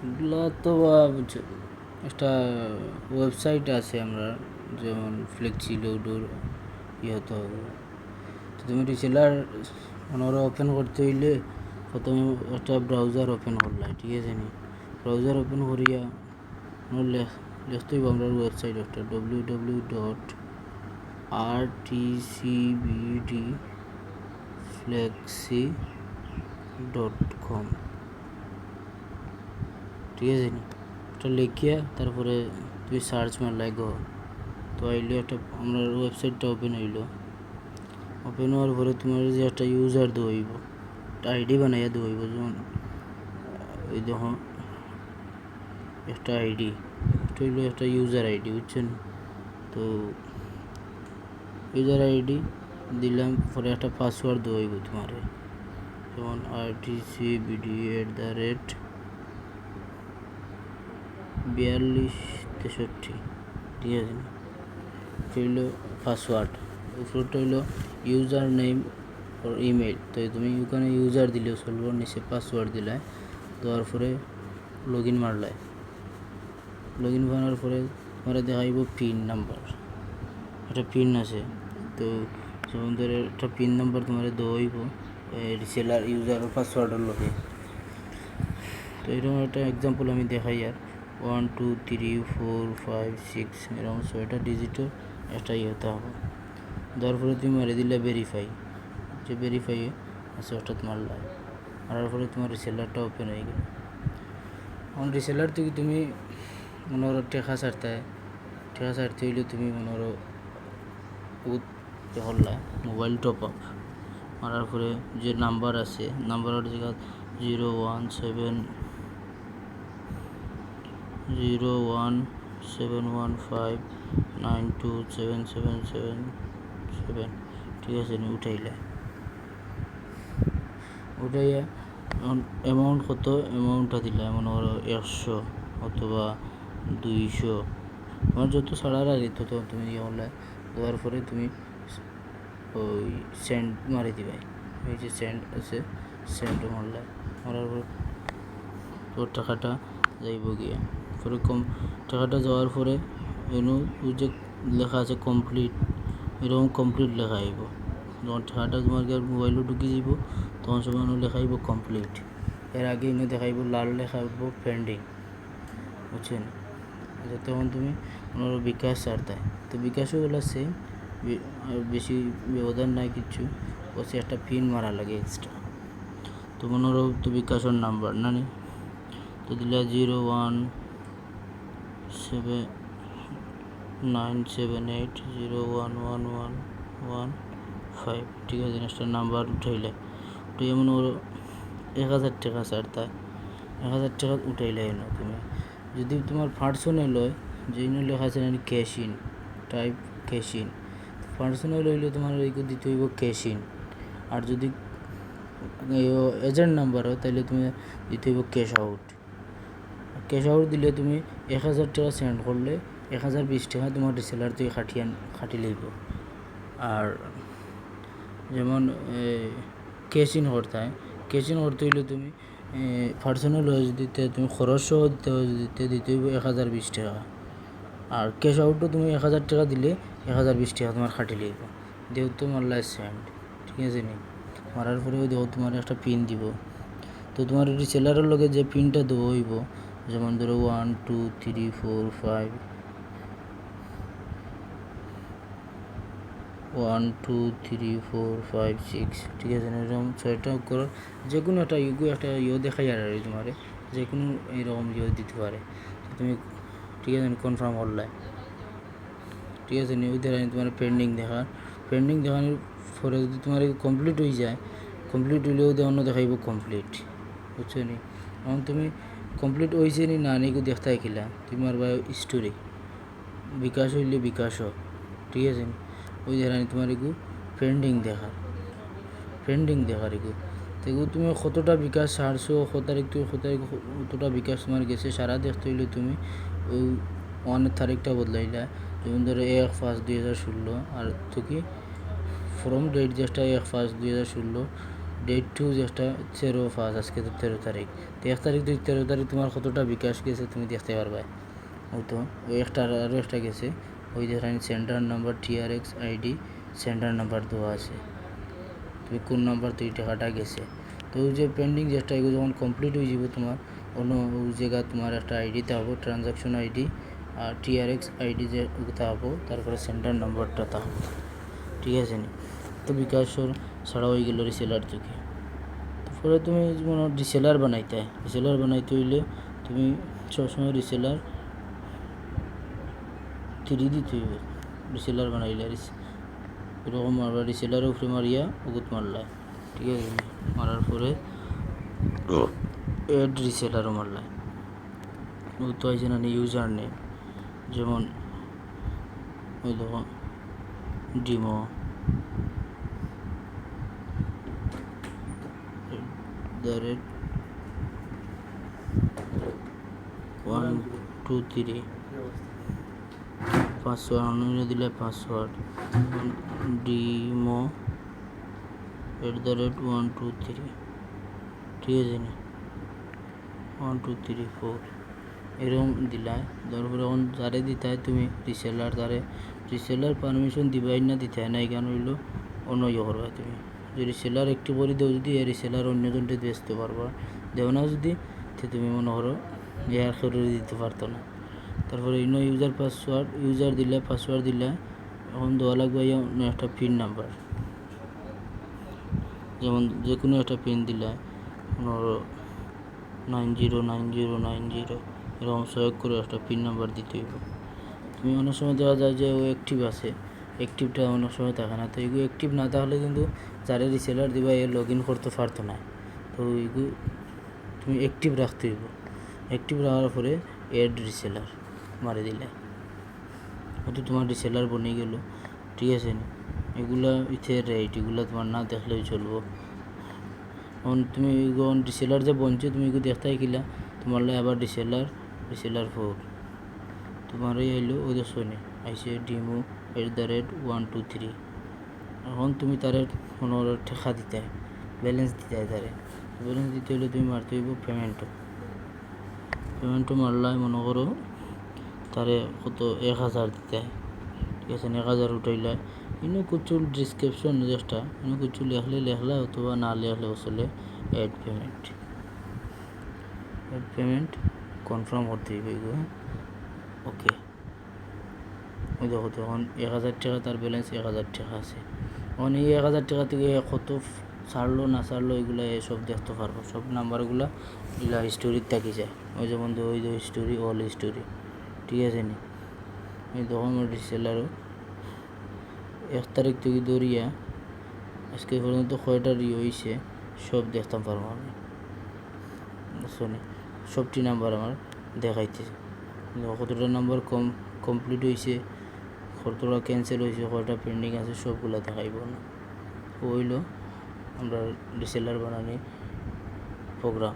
এগুলো তো একটা ওয়েবসাইট আছে আমরা যেমন ফ্লেক্সি লোডোর হতে হবে। তো তুমি রিসেলার ওনারা ওপেন করতে হইলে প্রথমে একটা ব্রাউজার ওপেন করলাই, ঠিক আছে নি? ব্রাউজার ওপেন করিয়া লিখতে হইব আমরা ওয়েবসাইট একটা www.rtcbdflexi.com, ঠিক আছে নি? এটা লিখিয়া তারপরে তুমি সার্চ মারলাই গো, তো আইলে একটা আমরা ওয়েবসাইটটা ওপেন হইল। ওপেন হওয়ার পরে তোমার যে একটা ইউজার দেওয়াইব, একটা আইডি বানাইয়া দেওয়াইব। যেমন এই দেখো একটা আইডি, এটা হইলো একটা ইউজার আইডি, বুঝছেন? তো ইউজার আইডি দিলাম, পরে একটা পাসওয়ার্ড দেওয়াইব তোমার, যেমন RTCBD@4263, ঠিক আছে? এটা হইলো পাসওয়ার্ড। উপরটা হইলো ইউজার নেম ওর ইমেল। তো তুমি ওখানে ইউজার দিলেও চলবো, নিচে পাসওয়ার্ড দিলাই, দেওয়ার পরে লগ ইন মারলাই। লগ ইন মারার পরে তোমার দেখাইব পিন নাম্বার, একটা পিন আছে। তো যেমন ধরে একটা পিন নাম্বার তোমার দেওয়াইব রিসেলার ইউজার পাসওয়ার্ডের লগে। তো এরকম একটা এক্সাম্পল আমি দেখাই, আর 1 2 3 4 5 6 এরকম 6টা ডিজিটের একটা হতে হবে। দেওয়ার পরে তুমি মারি দিলে ভেরিফাই, যে ভেরিফাই আছে অর্থাৎ মারলাই। মারার পরে তোমার রিসেলারটা ওপেন হয়ে গেল। এখন রিসেলার থেকে তুমি মনে করো টেকা ছাড়তে হইলে তুমি মনে করো হল্লাই মোবাইল টপ আপ মারার পরে যে নাম্বার আছে, নাম্বারের জায়গা 01715927777, ঠিক আছে নি? উঠাইয়া অ্যামাউন্ট কত, অ্যামাউন্টটা দিলা মনে করো 100 অথবা 200, তোমার যত ছাড়ার আর তত তুমি হলে দেওয়ার পরে তুমি ওই সেন্ড মারি দিবাই। এই যে সেন্ড আছে, সেন্ড মারার পর তোর টাকাটা যাইব গিয়া। পরে টাকাটা যাওয়ার পরে এনু যে লেখা আছে কমপ্লিট, এরকম কমপ্লিট লেখা আইব। যখন টাকাটা তোমার মোবাইলও ঢুকে যাব তখন সময় লেখাইব কমপ্লিট। এর আগে এনে দেখাইব লাল লেখাইব পেন্ডিং, বুঝছেন? আচ্ছা, তখন তুমি ওনার বিকাশ ছাড়তায়, তো বিকাশও বলা সেম, বেশি ব্যবধান নাই কিছু, বসে একটা পিন মারা লাগে এক্সট্রা। তো মনে হলো তো বিকাশের নাম্বার না নি, তো দিলা 0179780111115, ঠিক আছে? একটা নাম্বার উঠাইলে মনে করো 1000 টাকা ছাড়তায়, 1000 টাকা উঠাইলে এলো তুমি। যদি তোমার পার্সোনাল হয়, যেই লেখা আছে cash in, type cash in, personal হইলে তোমার এইগুলো দিতে হইব ক্যাশ ইন। আর যদি এজেন্ট নাম্বার হয় তাহলে তুমি দিতে হইব ক্যাশ আউট। ক্যাশ আউট দিলে তুমি 1000 টাকা সেন্ড করলে 1020 টাকা তোমার রিসেলার থেকে খাটি লইব। আর যেমন ক্যাশ ইন করতে হইলে তুমি পার্সোনাল হয়ে দিতে তুমি খরচও দিতে হইব 1020 টাকা। আর ক্যাশ আউটও তুমি 1000 টাকা দিলে 1020 টাকা তোমার খাটি লইব। যেহেতু মারলাই সেন্ড, ঠিক আছে নি? মারার পরেও দেখো তোমার একটা পিন দিব। তো তোমার রিসেলারের লগে যে পিনটা দেবো হইব, যেমন ধরো 1 2 3 4 5 1 2 3 4 5 6, ঠিক আছে? এরকম 6টা করো, যে কোনো একটা একটা দেখাই আর তোমার যে কোনো এরকম দিতে পারে। তুমি, ঠিক আছে, কনফার্ম করলাই, ঠিক আছে নি? ওই দেখা তোমার পেন্ডিং দেখানোর পরে যদি তোমার কমপ্লিট হয়ে যায়, কমপ্লিট হইলেও অন্য দেখাইব কমপ্লিট, বুঝছো নি? এখন তুমি কমপ্লিট হয়েছে নি না নিগু দেখতে খেলা তোমার বা স্টোরি বিকাশ হইলে বিকাশও, ঠিক আছে? ওই দেখা তোমার এগু পেন্ডিং দেখার এগু, তো এগু তুমি কতটা বিকাশ ছাড়ছো, কতটা বিকাশ তোমার গেছে সারা দেখতে হইলে তুমি ওই 1 তারিখটা বদলাইলা। যেমন ধরো 1/5/2016, আর তো কি ফ্রম ডেট যেটা 1/5/2016, ডেট টু যেটা 0/5, আজকে তো 13 তারিখ, তো 1 তারিখ 2 13 তারিখ তোমার কতটা বিকাশ গেছে তুমি দেখতে পারবে। ওই তো ওই একটা আরও একটা গেছে, ওই দেখেন centre number TRX ID centre number দেওয়া আছে, তুমি কোন নাম্বার তো এই টাকাটা গেছে। তো ওই যে পেন্ডিং যেটা এগুলো যখন কমপ্লিট হয়ে যাব তোমার অন্য ওই জায়গা তোমার একটা আইডি থাকবো, ট্রানজাকশন আইডি আর TRX আইডি যে থাকবো, তারপরে সেন্টার নাম্বারটা থাকবো, ঠিক আছে নি। তো বিকাশর ছাড়া হয়ে গেল রিসেলার থেকে। তারপরে তুমি যেমন রিসেলার বানাইতে হইলে তুমি সবসময় রিসেলার 3 দিতে হইবে। রিসেলার বানাইলে এরকম মারবা, রিসেলারের উপরে মারিয়া উগুত মারলায়, ঠিক আছে, মারার পরে এড রিসেলারও মারলায়। ও তো আছে না ইউজার নেম, যেমন ওই দেখো ডিমো @123, পাসওয়ার্ড অন্য দিলে পাসওয়ার্ড ডিমো @123, ঠিক আছে না 1 2 3 4 এরকম দিলায়। তারপরে এখন যারে দিতে হয় তুমি রিসেলার, তারে রিসেলার পারমিশন দিবাই না দিতে হয় না, এখানে হইলো অন্য ইয়ে করবা। তুমি যদি রিসেলার একটু করে দেও, যদি এই রিসেলার অন্যজনকে বেচতে পারবা, দেও না যদি তুমি মনে করো এর করে দিতে পারতো না। তারপরে ইনো ইউজার দিলে পাসওয়ার্ড দিলে এখন দেওয়া লাগবে একটা পিন নাম্বার, যেমন যে কোনো একটা পিন দিলে 909090 এরকম সিলেক্ট করে একটা পিন নাম্বার দিতে হইব। তুমি অনেক সময় দেওয়া যায় যে ও অ্যাক্টিভ আছে, অ্যাক্টিভটা অনেক সময় থাকে না, তো এগুলো অ্যাক্টিভ না থাকলে কিন্তু যারা রিসেলার দিবা এ লগ ইন করতে পারতো না। তো এগুলো তুমি অ্যাক্টিভ রাখতে হইব। অ্যাক্টিভ রাখার পরে এড রিসেলার মারি দিলে হয়তো তোমার রিসেলার বনে গেল, ঠিক আছে না। এগুলা ইথে রেট এগুলো তোমার না দেখলেও চলবো। এখন তুমি যখন রিসেলার যে বনছে তুমি এগুলো দেখতে কিলা তোমার লাই আবার রিসেলার 4 তোমার এই আইলো ওই শোনে আইসে ডিমো @123। এখন তুমি তারে কোনো ঠেকা দিতে হয়, ব্যালেন্স দিতে হয়, তারে ব্যালেন্স দিতে হলে তুমি মারতে হইব পেমেন্টও মারলাই মনে করো তারে কত 1000 দিতে হয়, ঠিক আছে, 1000 উঠাইলা। ইনো কিছু ডিসক্রিপশন যেটা ইনো কিছু লেখলা অথবা না লেখলে চলে এড পেমেন্ট কনফার্ম করতে হইব এগুলো। ওকে, ওই দেখো তখন 1000 টাকা তার ব্যালেন্স 1000 টাকা আছে। এখন এই 1000 টাকা থেকে কত ছাড়লো না ছাড়লো এগুলো সব দেখতে পারবো, সব নাম্বারগুলো এগুলো হিস্টোরির থাকি যায়। ওই যেমন ওই যে হিস্টোরি অল হিস্টোরি, ঠিক আছে নি। এই তখন আমার রিসেলারও 1 তারিখ থেকে ধরিয়া আজকে পর্যন্ত কয়টা হয়েছে সব দেখতে পারবো আমি, শুনি সবটি নাম্বার আমার দেখাইতেছে, কতটা নাম্বার কমপ্লিট হয়েছে, কতটা ক্যান্সেল হয়েছে, কয়টা পেন্ডিং আছে সবগুলো দেখাইব না। হইলো আমরা রিসেলার বানানি প্রোগ্রাম।